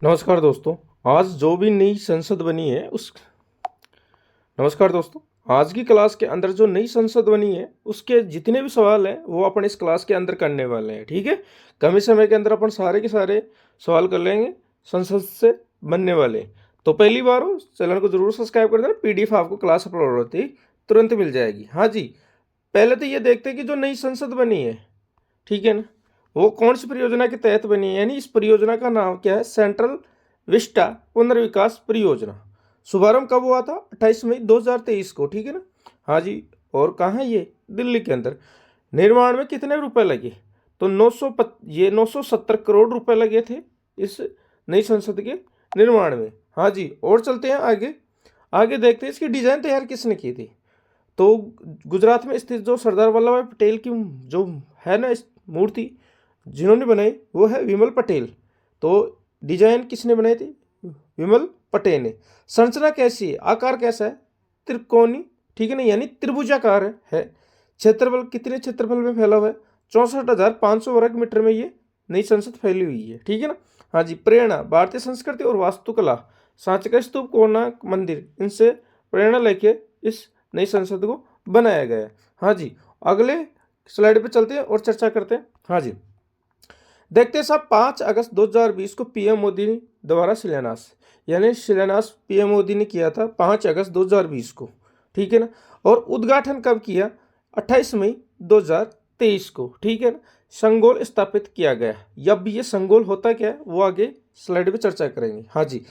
नमस्कार दोस्तों। आज जो भी नई संसद बनी है उस नमस्कार दोस्तों। आज की क्लास के अंदर जो नई संसद बनी है उसके जितने भी सवाल हैं वो अपन इस क्लास के अंदर करने वाले हैं। ठीक है, कम ही समय के अंदर अपन सारे के सारे सवाल कर लेंगे संसद से बनने वाले। तो पहली बार हो चैनल को जरूर सब्सक्राइब कर देना। पीडीएफ आपको क्लास अपलोड होती ही तुरंत मिल जाएगी। हाँ जी, पहले तो ये देखते हैं कि जो नई संसद बनी है, ठीक है ना, वो कौन सी परियोजना के तहत बनी है। यानी इस परियोजना का नाम क्या है? सेंट्रल विस्टा पुनर्विकास परियोजना। शुभारंभ कब हुआ था? 28 मई 2023 को। ठीक है ना। हाँ जी, और कहाँ है ये? दिल्ली के अंदर। निर्माण में कितने रुपए लगे? तो 970 करोड़ रुपए लगे थे इस नई संसद के निर्माण में। हाँ जी, और चलते हैं आगे। आगे देखते हैं इसकी डिजाइन तैयार किसने की थी। तो गुजरात में स्थित जो सरदार वल्लभ भाई पटेल की जो है ना इस मूर्ति जिन्होंने बनाई वो है विमल पटेल। तो डिजाइन किसने बनाई थी? विमल पटेल ने। संरचना कैसी है? आकार कैसा है? त्रिकोणी, ठीक है ना, यानी त्रिभुजाकार है। क्षेत्रफल कितने क्षेत्रफल में फैला हुआ है? 64,500 वर्ग मीटर में ये नई संसद फैली हुई है। ठीक है ना। हाँ जी, प्रेरणा भारतीय संस्कृति और वास्तुकला, सांची का स्तूप, कोणार्क मंदिर, इनसे प्रेरणा लेके इस नई संसद को बनाया गया है। हाँ जी, अगले स्लाइड पे चलते हैं और चर्चा करते हैं। हाँ जी, देखते हैं साहब, 5 अगस्त 2020 को पीएम मोदी द्वारा शिलान्यास, यानी शिलान्यास पीएम मोदी ने किया था 5 अगस्त 2020 को। ठीक है ना। और उद्घाटन कब किया? 28 मई 2023 को। ठीक है ना। संगोल स्थापित किया गया। अब ये संगोल होता क्या है वो आगे स्लाइड पे चर्चा करेंगे। हाँ जी,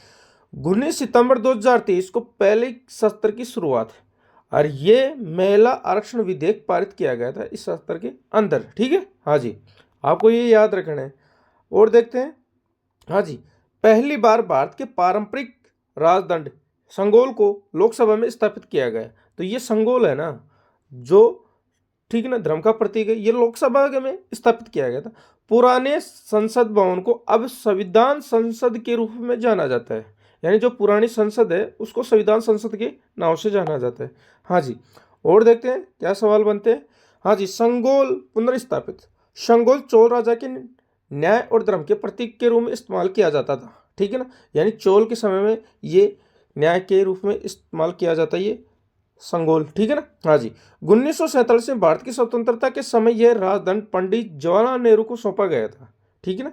19 सितंबर 2023 को पहले सत्र की शुरुआत और ये महिला आरक्षण विधेयक पारित किया गया था इस सत्र के अंदर। ठीक है। हाँ जी, आपको ये याद रखना है। और देखते हैं। हाँ जी, पहली बार भारत के पारंपरिक राजदंड संगोल को लोकसभा में स्थापित किया गया। तो ये संगोल है ना जो, ठीक है ना, धर्म का प्रतीक है, ये लोकसभा में स्थापित किया गया था। पुराने संसद भवन को अब संविधान संसद के रूप में जाना जाता है। यानी जो पुरानी संसद है उसको संविधान संसद के नाम से जाना जाता है। हाँ जी, और देखते हैं क्या सवाल बनते हैं। हाँ जी, संगोल पुनर्स्थापित। संगोल चोल राजा के न्याय और धर्म के प्रतीक के रूप में इस्तेमाल किया जाता था। ठीक है ना, यानी चोल के समय में ये न्याय के रूप में इस्तेमाल किया जाता है ये संगोल। ठीक है ना। हाँ जी, 1947 में भारत की स्वतंत्रता के समय यह राजदंड पंडित जवाहरलाल नेहरू को सौंपा गया था। ठीक है ना।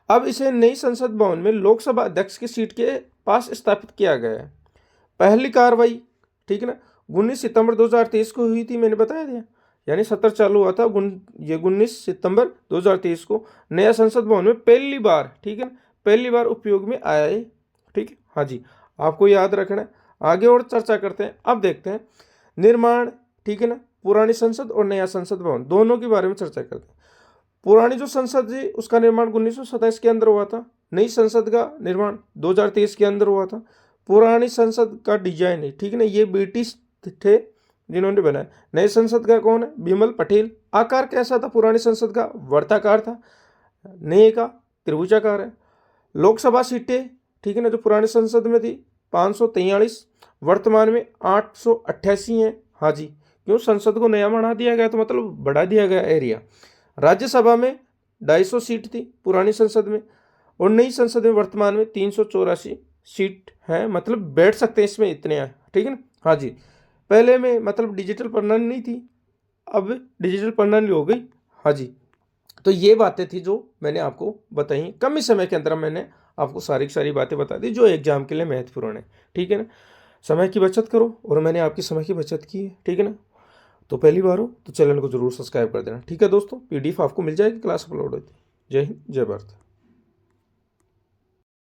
अब इसे नई संसद भवन में लोकसभा अध्यक्ष की सीट के पास स्थापित किया गया है। पहली कार्रवाई, ठीक है ना, 19 सितंबर 2023 को हुई थी, मैंने बताया दिया। यानी सत्र चालू हुआ था ये 19 सितंबर 2023 को नया संसद भवन में पहली बार, ठीक है ना, पहली बार उपयोग में आया है। ठीक है। हाँ जी, आपको याद रखना है। आगे और चर्चा करते हैं। अब देखते हैं निर्माण, ठीक है ना, पुरानी संसद और नया संसद भवन दोनों के बारे में चर्चा करते हैं। पुरानी जो संसद थी उसका निर्माण 1927 के अंदर हुआ था। नई संसद का निर्माण 2023 के अंदर हुआ था। पुरानी संसद का डिजाइन है, ठीक है ना, ये ब्रिटिश थे जिन्होंने बनाया। नई संसद का कौन है? बिमल पटेल। आकार कैसा था पुरानी संसद का? वर्ताकार था। नए का त्रिभुजाकार है। लोकसभा सीटें, ठीक है ना, जो पुरानी संसद में थी 543, वर्तमान में 888 हैं। हाँ जी, क्यों? संसद को नया बना दिया गया तो मतलब बढ़ा दिया गया एरिया। राज्यसभा में 250 सीट थी पुरानी संसद में, और नई संसद में वर्तमान में 384 सीट हैं, मतलब बैठ सकते हैं इसमें इतने हैं। ठीक है ना। हाँ जी, पहले में मतलब डिजिटल प्रणाली नहीं थी, अब डिजिटल प्रणाली हो गई। हाँ जी, तो ये बातें थी जो मैंने आपको बताई। कम ही समय के अंदर मैंने आपको सारी की सारी बातें बता दी जो एग्जाम के लिए महत्वपूर्ण है। ठीक है ना। समय की बचत करो, और मैंने आपकी समय की बचत की है। ठीक है ना। तो पहली बार हो तो चैनल को जरूर सब्सक्राइब कर देना। ठीक है दोस्तों, पीडीएफ आपको मिल जाएगी, क्लास अपलोड होती है। जय हिंद, जय भारत।